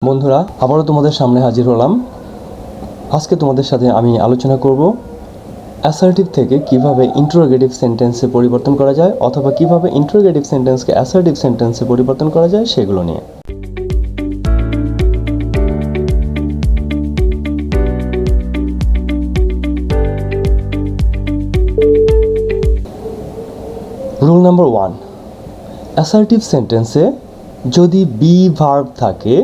বন্ধুরা, আবারও তোমাদের সামনে হাজির হলাম। আজকে তোমাদের সাথে আমি আলোচনা করব অ্যাসার্টিভ থেকে কিভাবে ইন্টারোগেটিভ সেন্টেন্সে পরিবর্তন করা যায় অথবা কিভাবে ইন্টারোগেটিভ সেন্টেন্সকে অ্যাসার্টিভ সেন্টেন্সে পরিবর্তন করা যায় সেগুলো নিয়ে। রুল নাম্বার 1, অ্যাসার্টিভ সেন্টেন্সে যদি বি ভার্ব থাকে,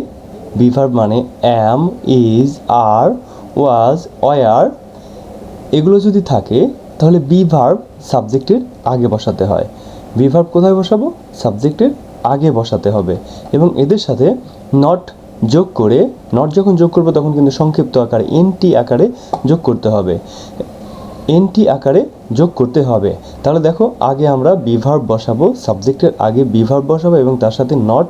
বি ভার্ব মানে অ্যাম, ইজ, আর, ওয়াজ, ওয়ার, এগুলো যদি থাকে তাহলে বি ভার্ব সাবজেক্টের আগে বসাতে হয়। বি ভার্ব কোথায় বসাবো? সাবজেক্টের আগে বসাতে হবে এবং এদের সাথে নট যোগ করে, নট যখন যোগ করবো তখন কিন্তু সংক্ষিপ্ত আকারে এনটি আকারে যোগ করতে হবে, এনটি আকারে যোগ করতে হবে। তাহলে দেখো, আগে আমরা বি ভার্ব বসাবো, সাবজেক্টের আগে বি ভার্ব বসাবো এবং তার সাথে নট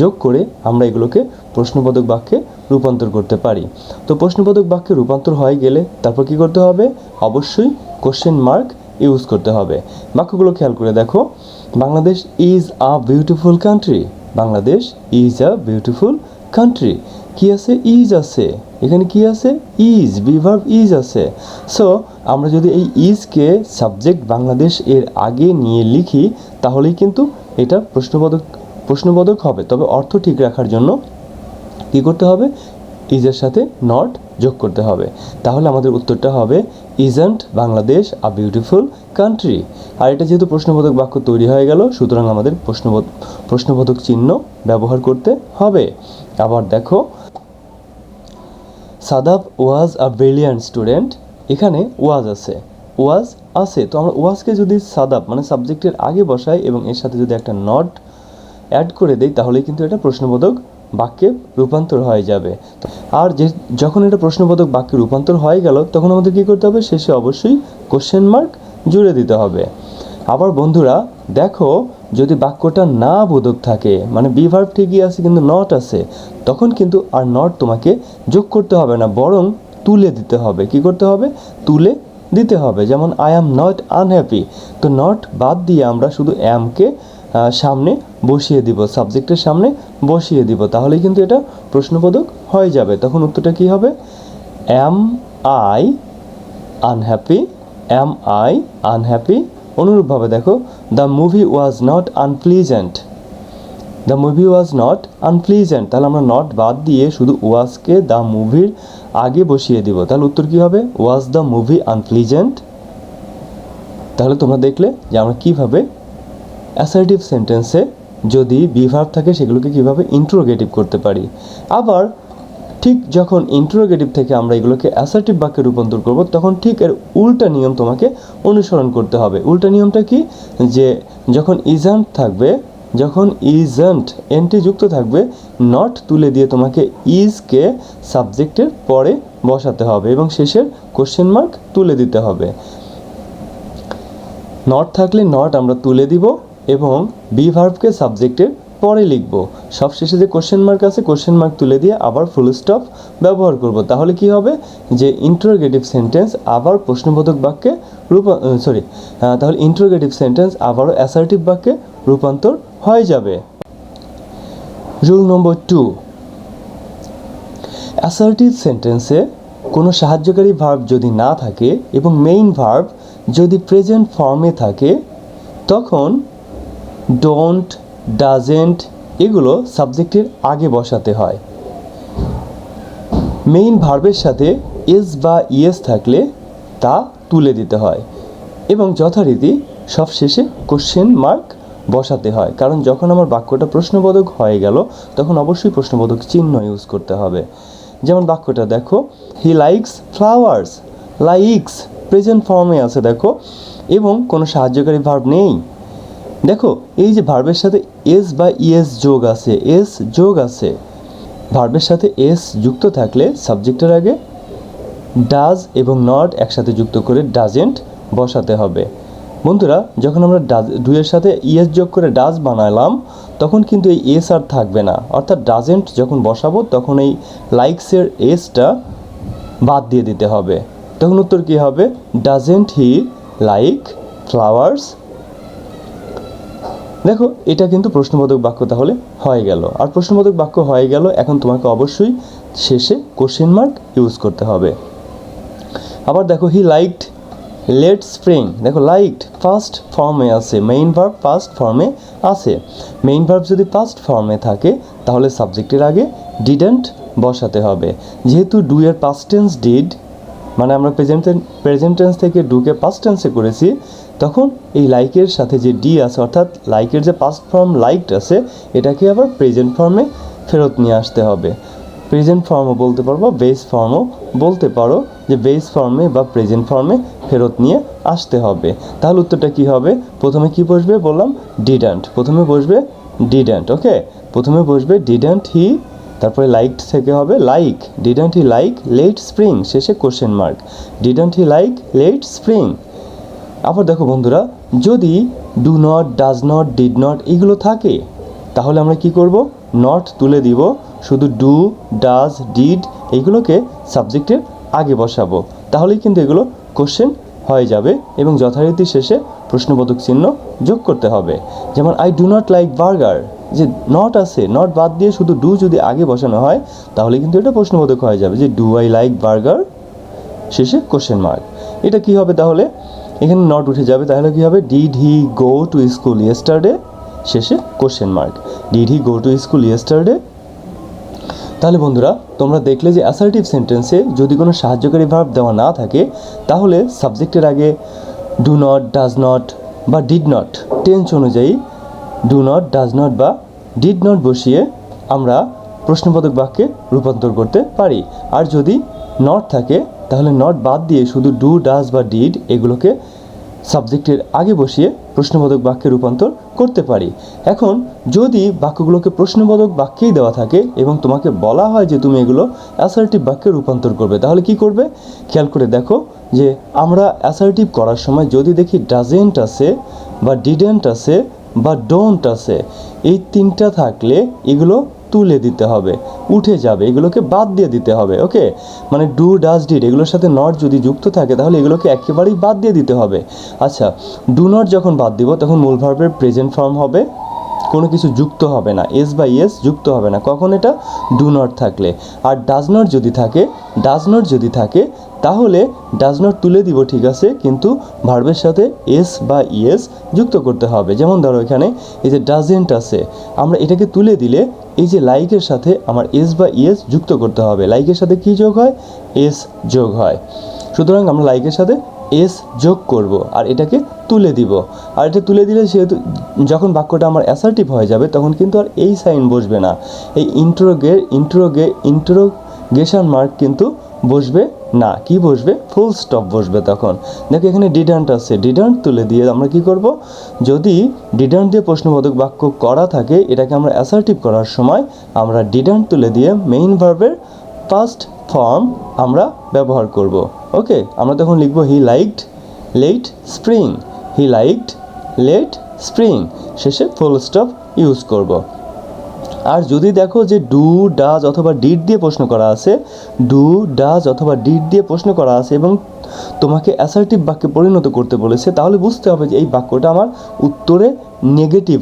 যোগ করে আমরা এগুলোকে প্রশ্নবোধক বাক্যে রূপান্তর করতে পারি। তো প্রশ্নবোধক বাক্যে রূপান্তর হয়ে গেলে তারপর কি করতে হবে? অবশ্যই কোশ্চেন মার্ক ইউজ করতে হবে। বাক্যগুলো খেয়াল করে দেখো। Bangladesh is a beautiful country. Bangladesh is a beautiful country. কি আছে? ইজ আছে। এখানে কি আছে? ইজ, বি ভার্ব ইজ আছে। সো আমরা যদি এই ইজকে সাবজেক্ট বাংলাদেশ এর আগে নিয়ে লিখি তাহলেই কিন্তু এটা প্রশ্নবোধক হবে। তবে অর্থ ঠিক রাখার জন্য কি করতে হবে? ইজের সাথে নট যোগ করতে হবে। তাহলে আমাদের উত্তরটা হবে isn't Bangladesh a beautiful country. আর এটা যেহেতু প্রশ্নবোধক বাক্য তৈরি হয়ে গেল, সুতরাং আমাদের প্রশ্নবোধক চিহ্ন ব্যবহার করতে হবে। আবার দেখো, সাদাব ওয়াজ আ ব্রিলিয়ান্ট স্টুডেন্ট। এখানে ওয়াজ আছে, ওয়াজ আছে। তো আমরা ওয়াজকে যদি সাদাব মানে সাবজেক্টের আগে বসাই এবং এর সাথে যদি একটা নট অ্যাড করে দেই তাহলেই কিন্তু এটা প্রশ্নবোধক বাক্যে রূপান্তর হয়ে যাবে। আর যখন এটা প্রশ্নবোধক বাক্যে রূপান্তর হয়ে গেল তখন আমাদের কী করতে হবে? শেষে অবশ্যই কোশ্চেন মার্ক জুড়ে দিতে হবে। আবার বন্ধুরা দেখো, যদি বাক্যটা না বোধক থাকে, মানে বি ভার্ব ঠিকই আছে কিন্তু নট আছে, তখন কিন্তু আর নট তোমাকে যোগ করতে হবে না, বরং তুলে দিতে হবে। কি করতে হবে? তুলে দিতে হবে। যেমন আই অ্যাম নট আনহ্যাপি। তো নট বাদ দিয়ে আমরা শুধু অ্যামকে সামনে বসিয়ে দিব, সাবজেক্টের সামনে বসিয়ে দিব, তাহলেই কিন্তু এটা প্রশ্নবোধক হয়ে যাবে। তখন উত্তরটা কী হবে? Am I unhappy, am I unhappy. অনুরূপভাবে দেখো, the movie was not unpleasant. The movie was not unpleasant. তাহলে আমরা নট বাদ দিয়ে শুধু ওয়াজকে দ্য মুভির আগে বসিয়ে দিব। তাহলে উত্তর কী হবে? Was the movie unpleasant. তাহলে তোমরা দেখলে যে আমরা কীভাবে অ্যাসার্টিভ সেন্টেন্সে যদি বি ভার্ব থাকে সেগুলোকে কীভাবে ইন্টারোগেটিভ করতে পারি। আবার ঠিক যখন ইন্টারোগেটিভ থেকে আমরা এগুলোকে অ্যাসার্টিভ বাক্যে রূপান্তর করব তখন ঠিক এর উল্টা নিয়ম তোমাকে অনুসরণ করতে হবে। উল্টা নিয়মটা কি? যে যখন ইজন্ট থাকবে, যখন ইজন্ট এনটি যুক্ত থাকবে, নট তুলে দিয়ে তোমাকে ইজকে সাবজেক্টের পরে বসাতে হবে এবং শেষের কোশ্চেন মার্ক তুলে দিতে হবে। নট থাকলে নট আমরা তুলে দিব এবং বি ভার্বকে সাবজেক্টের পরে লিখব। সব শেষে যে কোশ্চেন মার্ক আছে, কোশ্চেন মার্ক তুলে দিয়ে আবার ফুল স্টপ ব্যবহার করব। তাহলে কি হবে? যে ইন্টারোগেটিভ সেন্টেন্স আবার প্রশ্নবোধক বাক্যে তাহলে ইন্টারোগেটিভ সেন্টেন্স আবারও অ্যাসার্টিভ বাক্যে রূপান্তর হয়ে যাবে। রুল নম্বর 2, অ্যাসার্টিভ সেন্টেন্সে কোনো সাহায্যকারী ভার্ব যদি না থাকে এবং মেইন ভার্ব যদি প্রেজেন্ট ফর্মে থাকে তখন ডোন্ট, ডাজেন্ট এগুলো সাবজেক্টের আগে বসাতে হয়। মেইন ভার্বের সাথে এস বা ইয়েস থাকলে তা তুলে দিতে হয় এবং যথারীতি সব শেষে কোশ্চেন মার্ক বসাতে হয়। কারণ যখন আমার বাক্যটা প্রশ্নবোধক হয়ে গেল তখন অবশ্যই প্রশ্নবোধক চিহ্ন ইউজ করতে হবে। যেমন বাক্যটা দেখো, he likes flowers. Likes present ফর্মে আছে দেখো, এবং কোনো সাহায্যকারী ভার্ব নেই। দেখো, এই যে ভার্বের সাথে এস বা ইএস যোগ আছে, এস যোগ আছে, ভার্বের সাথে এস যুক্ত থাকলে সাবজেক্টের আগে ডাজ এবং নট একসাথে যুক্ত করে ডাজেন্ট বসাতে হবে। বন্ধুরা, যখন আমরা ডুয়ের সাথে ইএস যোগ করে ডাজ বানালাম তখন কিন্তু এই এস আর থাকবে না, অর্থাৎ ডাজেন্ট যখন বসাবো তখন এই লাইকসের এসটা বাদ দিয়ে দিতে হবে। তখন উত্তর কী হবে? Doesn't he like flowers. দেখো এটা কিন্তু প্রশ্নবোধক বাক্য তাহলে হয়ে গেল। আর প্রশ্নবোধক বাক্য হয়ে গেল, এখন তোমাকে অবশ্যই শেষে কোশ্চেন মার্ক ইউজ করতে হবে। আবার দেখো হি লাইকড লেট স্প্রিং, দেখো লাইকড ফার্স্ট ফর্মে আছে, মেইন ভার্ব ফার্স্ট ফর্মে আছে। মেইন ভার্ব যদি ফার্স্ট ফর্মে থাকে তাহলে সাবজেক্টের আগে ডিডন্ট বসাতে হবে। যেহেতু ডু এর পাস্ট টেন্স ডিড, মানে আমরা প্রেজেন্ট টেন্স থেকে ডুকে পাস্ট টেন্সে করেছি, তখন এই লাইকের সাথে যে ডি আছে, অর্থাৎ লাইকের যে পাস্ট ফর্ম লাইকড আছে, এটাকে আবার প্রেজেন্ট ফর্মে ফেরত নিয়ে আসতে হবে। প্রেজেন্ট ফর্মও বলতে পারবো, বেস ফর্মও বলতে পারো, যে বেস ফর্মে বা প্রেজেন্ট ফর্মে ফেরত নিয়ে আসতে হবে। তাহলে উত্তরটা কি হবে? প্রথমে কি বসবে বললাম? ডিডন্ট। প্রথমে বসবে ডিডন্ট, ওকে। প্রথমে বসবে ডিডন্ট হি, তারপরে লাইকড থেকে হবে like, didn't he like late spring, শেষে question mark, didn't he like late spring. আবার দেখো বন্ধুরা, যদি do not, does not, did not এগুলো থাকে তাহলে আমরা কি করব? নট তুলে দিব, শুধু ডু, ডাজ, ডিড এইগুলোকে সাবজেক্টের আগে বসাবো, তাহলেই কিন্তু এগুলো কোশ্চেন হয়ে যাবে এবং যথারীতি শেষে প্রশ্নবোধক চিহ্ন যোগ করতে হবে। যেমন I do not like burger, যে নট আছে, নট বাদ দিয়ে শুধু ডু যদি আগে বসানো হয় তাহলে কিন্তু এটা প্রশ্নবোধক হয়ে যাবে, যে ডু আই লাইক বার্গার, শেষে কোশ্চেন মার্ক। এটা কি হবে তাহলে? এখানে নট উঠে যাবে, তাহলে কি হবে? Did he go to school yesterday, শেষে question mark, did he go to school yesterday. তাহলে বন্ধুরা তোমরা দেখলে যে অ্যাসার্টিভ সেন্টেন্সে যদি কোনো সাহায্যকারী ভার্ব দেওয়া না থাকে তাহলে সাবজেক্টের আগে ডু নট, ডাজ নট বা ডিড নট, টেন্স অনুযায়ী ডু নট, ডাজ নট বা ডিড নট বসিয়ে আমরা প্রশ্নবোধক বাক্যে রূপান্তর করতে পারি। আর যদি নট থাকে তাহলে নট বাদ দিয়ে শুধু ডু, ডাজ বা ডিড এগুলোকে সাবজেক্টের আগে বসিয়ে প্রশ্নবোধক বাক্যে রূপান্তর করতে পারি। এখন যদি বাক্যগুলোকে প্রশ্নবোধক বাক্যেই দেওয়া থাকে এবং তোমাকে বলা হয় যে তুমি এগুলো অ্যাসার্টিভ বাক্যে রূপান্তর করবে, তাহলে কি করবে? খেয়াল করে দেখো যে আমরা অ্যাসার্টিভ করার সময় যদি দেখি ডাজেন্ট আছে বা ডিডেন্ট আছে বা ডোন্ট আছে, এই তিনটা থাকলে এগুলো তুলে দিতে হবে, উঠে যাবে, এগুলোকে বাদ দিয়ে দিতে হবে, ওকে। মানে ডু, ডাজ, ডিড এগুলোর সাথে নট যদি যুক্ত থাকে তাহলে এগুলোকে একেবারেই বাদ দিয়ে দিতে হবে। আচ্ছা, ডু নট যখন বাদ দিব তখন মূল ভার্বের প্রেজেন্ট ফর্ম হবে, কোনো কিছু যুক্ত হবে না, এস বা ইয়েস যুক্ত হবে না, কখন? এটা ডু নট থাকলে। আর ডাজ নট যদি থাকে তাহলে ডাজ নট তুলে দিব, ঠিক আছে, কিন্তু ভার্বের সাথে এস বা ইয়েস যুক্ত করতে হবে। যেমন ধরো এখানে এই যে ডাজেন্ট আছে, আমরা এটাকে তুলে দিলে এই যে লাইকের সাথে আমার এস বা ইয়েস যুক্ত করতে হবে। লাইকের সাথে কি যোগ হয়? এস যোগ হয়। সুতরাং আমরা লাইকের সাথে এস যোগ করব আর এটাকে তুলে দিব। আর এটা তুলে দিলে সেহেতু যখন বাক্যটা আমার অ্যাসার্টিভ হয়ে যাবে তখন কিন্তু আর এই সাইন বসবে না, এই ইন্ট্রোগেশন মার্ক কিন্তু বসবে না। কি বসবে? ফুল স্টপ বসবে। তখন দেখো এখানে ডিডান্ট আছে, ডিডান্ট তুলে দিয়ে আমরা কি করব? যদি ডিডান্ট দিয়ে প্রশ্নবোধক বাক্য করা থাকে এটাকে আমরা অ্যাসার্টিভ করার সময় আমরা ডিডান্ট তুলে দিয়ে মেইন ভার্বের ফার্স্ট ফর্ম আমরা ব্যবহার করব, ওকে। আমরা তখন লিখব he liked late spring, he liked late spring, শেষে ফুল স্টপ ইউজ করব। আর যদি দেখো যে ডু, ডাজ অথবা ডিড দিয়ে প্রশ্ন করা আছে, ডু, ডাজ অথবা ডিড দিয়ে প্রশ্ন করা আছে এবং তোমাকে অ্যাসার্টিভ বাক্যে পরিণত করতে বলেছে, তাহলে বুঝতে হবে যে এই বাক্যটা আমার উত্তরে নেগেটিভ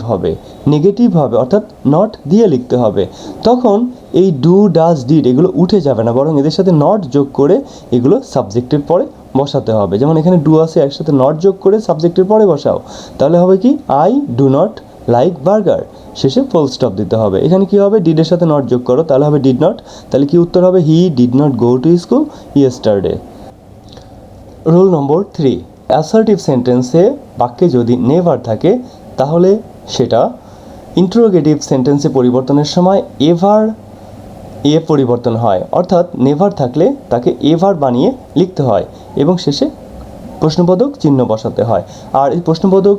হবে, অর্থাৎ নট দিয়ে লিখতে হবে। তখন এই ডু, ডাজ, ডিড এগুলো উঠে যাবে না, বরং এদের সাথে নট যোগ করে এগুলো সাবজেক্টের পরে বসাতে হবে। যেমন এখানে ডু আছে, একসাথে নট যোগ করে সাবজেক্টের পরে বসাও, তাহলে হবে কি? I do not like burger, শেষে ফুল স্টপ দিতে হবে। এখানে কি হবে? ডিডের সাথে নট যোগ করো, তাহলে হবে ডিড নট। তাহলে কি উত্তর হবে? He did not go to school yesterday. Rule number 3, assertive সেন্টেন্সে বাক্যে যদি নেভার থাকে তাহলে সেটা ইন্টারোগেটিভ সেন্টেন্সে পরিবর্তনের সময় এভার এ পরিবর্তন হয়, অর্থাৎ নেভার থাকলে তাকে এভার বানিয়ে লিখতে হয় এবং শেষে প্রশ্নবোধক চিহ্ন বসাতে হয়। আর এই প্রশ্নবোধক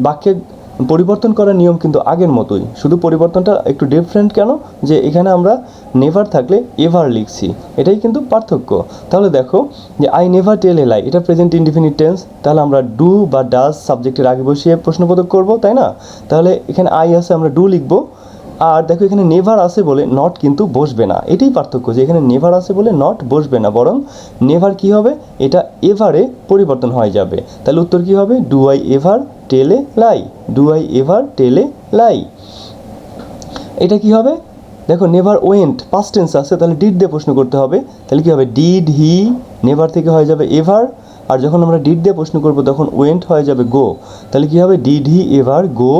বাক্যে পরিবর্তন করার নিয়ম কিন্তু আগের মতোই, শুধু পরিবর্তনটা একটু ডিফারেন্ট। কেন? যে এখানে আমরা নেভার থাকলে এভার লিখছি, এটাই কিন্তু পার্থক্য। তাহলে দেখো যে I never tell a lie, এটা প্রেজেন্ট ইনডিফিনিট টেন্স, তাহলে আমরা ডু বা ডাজ সাবজেক্টের আগে বসিয়ে প্রশ্নবোধক করব, তাই না? তাহলে এখানে আই আছে, আমরা ডু লিখব, আর দেখো এখানে নেভার আছে বলে নট কিন্তু বসবে না, এটাই পার্থক্য যে এখানে নেভার আছে বলে নট বসবে না, বরং নেভার কি হবে, এটা এভারে পরিবর্তন হয়ে যাবে। তাহলে উত্তর কি হবে, do I ever tell a lie, do I ever tell a lie. এটা কি হবে, দেখো নেভার ওয়েন্ট পাস্ট টেন্স আছে, তাহলে ডিড দিয়ে প্রশ্ন করতে হবে, তাহলে কি হবে, ডিড হি, নেভার থেকে হয়ে যাবে এভার, আর যখন আমরা ডিড দিয়ে প্রশ্ন করব তখন ওয়েন্ট হয়ে যাবে গো, তাহলে কি হবে, did he ever go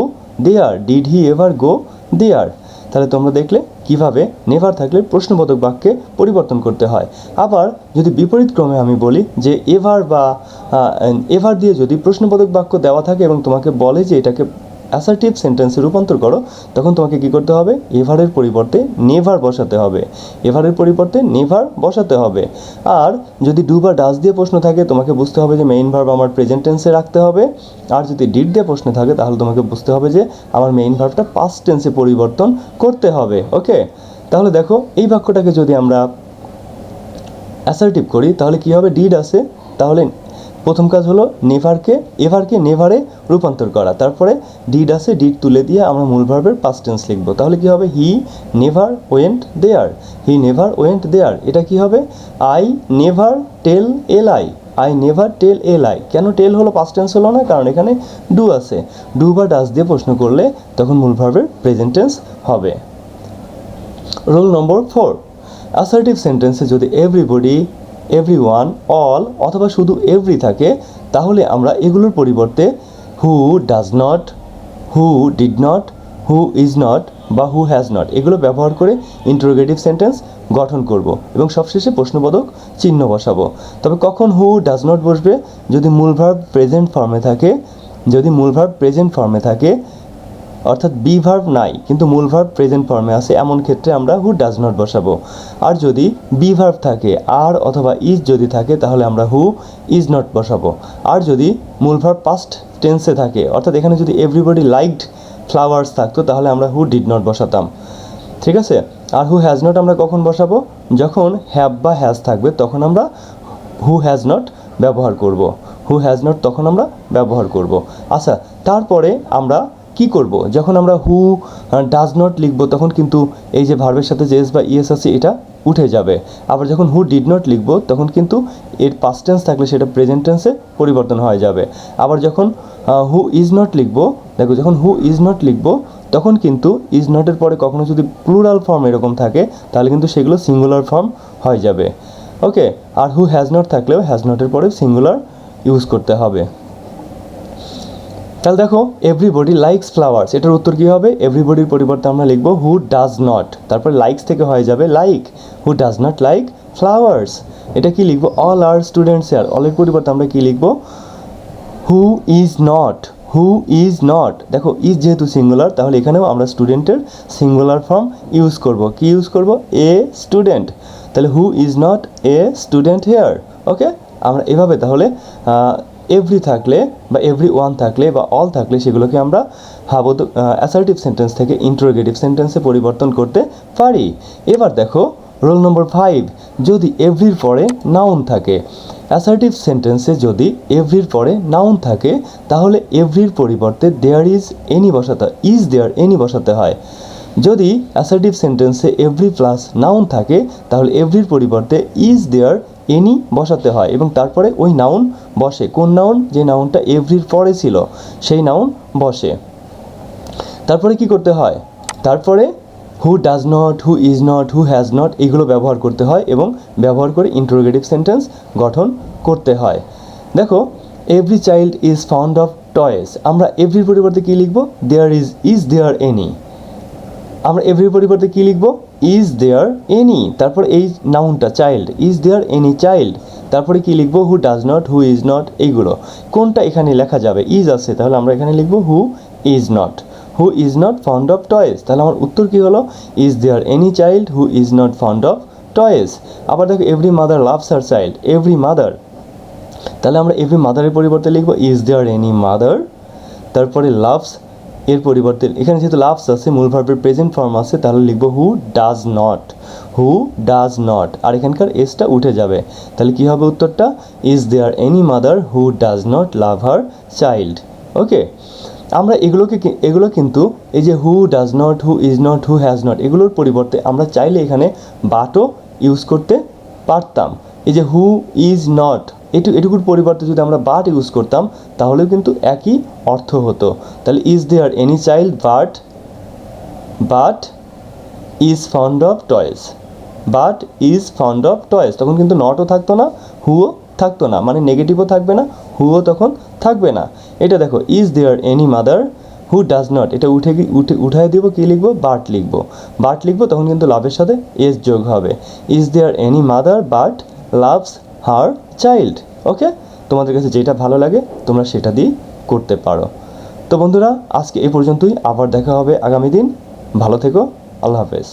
there, did he ever go there. তাহলে তোমরা দেখলে কিভাবে নেভার থাকলে প্রশ্নবোধক বাক্যে পরিবর্তন করতে হয়। আবার যদি বিপরীত ক্রমে আমি বলি যে এভার বা এভার দিয়ে যদি প্রশ্নবোধক বাক্য দেওয়া থাকে এবং তোমাকে বলে যে এটাকে অ্যাসার্টিভ সেন্টেন্সে রূপান্তর করো, তখন তোমাকে কি করতে হবে, এভারের পরিবর্তে নেভার বসাতে হবে, এভারের পরিবর্তে নেভার বসাতে হবে। আর যদি ডু বা ডাজ দিয়ে প্রশ্ন থাকে তোমাকে বুঝতে হবে যে মেইন ভার্ব আমার প্রেজেন্ট টেন্সে রাখতে হবে, আর যদি ডিড দিয়ে প্রশ্ন থাকে তাহলে তোমাকে বুঝতে হবে যে আমার মেইন ভার্বটা পাস্ট টেন্সে পরিবর্তন করতে হবে। ওকে, তাহলে দেখো এই বাক্যটাকে যদি আমরা অ্যাসার্টিভ করি তাহলে কি হবে, ডিড আছে, তাহলে প্রথম কাজ হলো নেভারকে এভারকে নেভারে রূপান্তর করা, তারপরে ডিড আছে, ডিড তুলে দিয়ে আমরা মূল ভার্বের পাস্ট টেন্স লিখব, তাহলে কি হবে, he never went there, he never went there. এটা কি হবে, I never tell a lie, I never tell a lie. কেন টেল হলো পাস্ট টেন্স হলো না, কারণ এখানে ডু আছে, ডু বা ডাজ দিয়ে প্রশ্ন করলে তখন মূল ভার্বের প্রেজেন্ট টেন্স হবে। রুল নম্বর 4, অ্যাসার্টিভ সেন্টেন্সে যদি এভরিবডি, এভরিওয়ান, অল অথবা শুধু এভরি থাকে তাহলে আমরা এগুলোর পরিবর্তে হু does not, who did not, who is not বা হু হ্যাজ নট এগুলো ব্যবহার করে ইন্টারোগেটিভ সেন্টেন্স গঠন করব এবং সবশেষে প্রশ্নবোধক চিহ্ন বসাবো। তবে কখন হু ডাজ নট বসবে, যদি মূল ভার্ব প্রেজেন্ট ফর্মে থাকে, যদি মূল ভার্ব প্রেজেন্ট ফর্মে থাকে অর্থাৎ বি ভার্ব নাই কিন্তু মূল ভার্ব প্রেজেন্ট ফর্মে আছে, এমন ক্ষেত্রে আমরা হু ডাজ নট বসাবো। আর যদি বি ভার্ব থাকে আর অথবা ইজ যদি থাকে তাহলে আমরা হু ইজ নট বসাবো। আর যদি মূল ভার্ব পাস্ট টেন্সে থাকে অর্থাৎ এখানে যদি এভরিবডি লাইকড ফ্লাওয়ার্স থাকতো তাহলে আমরা হু ডিড নট বসাতাম, ঠিক আছে। আর হু হ্যাজ নট আমরা কখন বসাবো, যখন হ্যাভ বা হ্যাজ থাকবে তখন আমরা হু হ্যাজ নট ব্যবহার করব, হু হ্যাজ নট তখন আমরা ব্যবহার করব। আচ্ছা, তারপরে আমরা কি করব, যখন আমরা হু ডাজ নট লিখব তখন কিন্তু এই যে ভার্বের সাথে যে এস বা ইএস আছে এটা উঠে যাবে। আবার যখন হু ডিড নট লিখব তখন কিন্তু এর পাস্ট টেন্স থাকলে সেটা প্রেজেন্ট টেন্সে পরিবর্তন হয়ে যাবে। আবার যখন হু ইজ নট লিখব, দেখো যখন হু ইজ নট লিখব তখন কিন্তু ইজ নটের পরে কখনো যদি প্লুরাল ফর্ম এরকম থাকে তাহলে কিন্তু সেগুলো সিঙ্গুলার ফর্ম হয়ে যাবে। ওকে, আর হু হ্যাজ নট থাকলেও হ্যাজ নটের পরে সিঙ্গুলার ইউজ করতে হবে। তাহলে দেখো এভরিবডি লাইকস ফ্লাওয়ার্স, এটার উত্তর কী হবে, এভরিবডির পরিবর্তে আমরা লিখবো হু ডাজ নট, তারপর লাইকস থেকে হয়ে যাবে like, who does not like flowers. এটা কি লিখবো, অল আর স্টুডেন্টস হিয়ার, অলের পরিবর্তে আমরা কি লিখবো, who is not, who is not. দেখো ইজ যেহেতু সিঙ্গুলার তাহলে এখানেও আমরা স্টুডেন্টের সিঙ্গুলার ফর্ম ইউজ করব, কি ইউজ করব, এ স্টুডেন্ট, তাহলে who is not a student here. Okay, আমরা এভাবে তাহলে এভরি থাকলে বা এভরি ওয়ান থাকলে বা অল থাকলে সেগুলোকে আমরা অ্যাসার্টিভ সেন্টেন্স থেকে ইন্টারোগেটিভ সেন্টেন্সে পরিবর্তন করতে পারি। এবার দেখো রোল নম্বর 5, যদি এভরির পরে নাউন থাকে, অ্যাসার্টিভ সেন্টেন্সে যদি এভরির পরে নাউন থাকে তাহলে এভরির পরিবর্তে দেয়ার ইজ এনি বসাতে, ইজ দেয়ার এনি বসাতে হয়। যদি অ্যাসার্টিভ সেন্টেন্সে এভরি প্লাস নাউন থাকে তাহলে এভরির পরিবর্তে ইজ দেয়ার এনি বসাতে হয় এবং তারপরে ওই নাউন বসে, কোন নাউন, যে নাউনটা এভরির পরে ছিল সেই নাউন বসে। তারপরে কি করতে হয়, তারপরে হু does not, who is not, who has not এগুলো ব্যবহার করতে হয় এবং ব্যবহার করে ইন্টারোগেটিভ সেন্টেন্স গঠন করতে হয়। দেখো every child is found of toys, আমরা এভরির পরিবর্তে কী লিখব, দেয়ার ইজ দেয়ার এনি, আমরা এভরির পরিবর্তে কী লিখব, ইজ দেয়ার এনি, তারপর এই নাউনটা child, is there any child, তারপরে কি লিখবো, who does not, who is not এইগুলো কোনটা এখানে লেখা যাবে, ইজ আছে তাহলে আমরা এখানে লিখবো who is not, who is not found of toys, তাহলে আমার উত্তর কী হলো, is there any child who is not found of toys. আবার দেখো every mother loves her child, every mother, তাহলে আমরা এভরি মাদারের পরিবর্তে লিখবো ইজ দেয়ার এনি মাদার, তারপরে লাভস এর পরিবর্তে এখানে যেহেতু লাভস আছে মূল ভার্বের প্রেজেন্ট ফর্ম আছে তাহলে লিখবো who does not, who does not, আর এখানকার এসটা উঠে যাবে, তাহলে কী হবে উত্তরটা, is there any mother who does not love her child. Okay, আমরা এগুলো কিন্তু এই যে who does not, who is not, who has not, এগুলোর পরিবর্তে আমরা চাইলে এখানে বাটও ইউজ করতে পারতাম। এই যে হু ইজ নট, এটুকুর পরিবর্তে যদি আমরা বাট ইউজ করতাম তাহলেও কিন্তু একই অর্থ হতো। তাহলে is there any child but is found of toys, but is found of toys, তখন কিন্তু নটও থাকতো না, হুও থাকতো না, মানে নেগেটিভও থাকবে না, হুও তখন থাকবে না। এটা দেখো, is there any mother who does not, এটা উঠায় দিব, কী লিখবো, বাট লিখবো, তখন কিন্তু লাভের সাথে এস যোগ হবে। Is there any mother but loves her child. Okay, তোমাদের কাছে যেটা ভালো লাগে তোমরা সেটা দিয়ে করতে পারো। তো বন্ধুরা, আজকে এই পর্যন্তই, আবার দেখা হবে আগামী দিন। ভালো থেকো, আল্লাহ হাফেজ।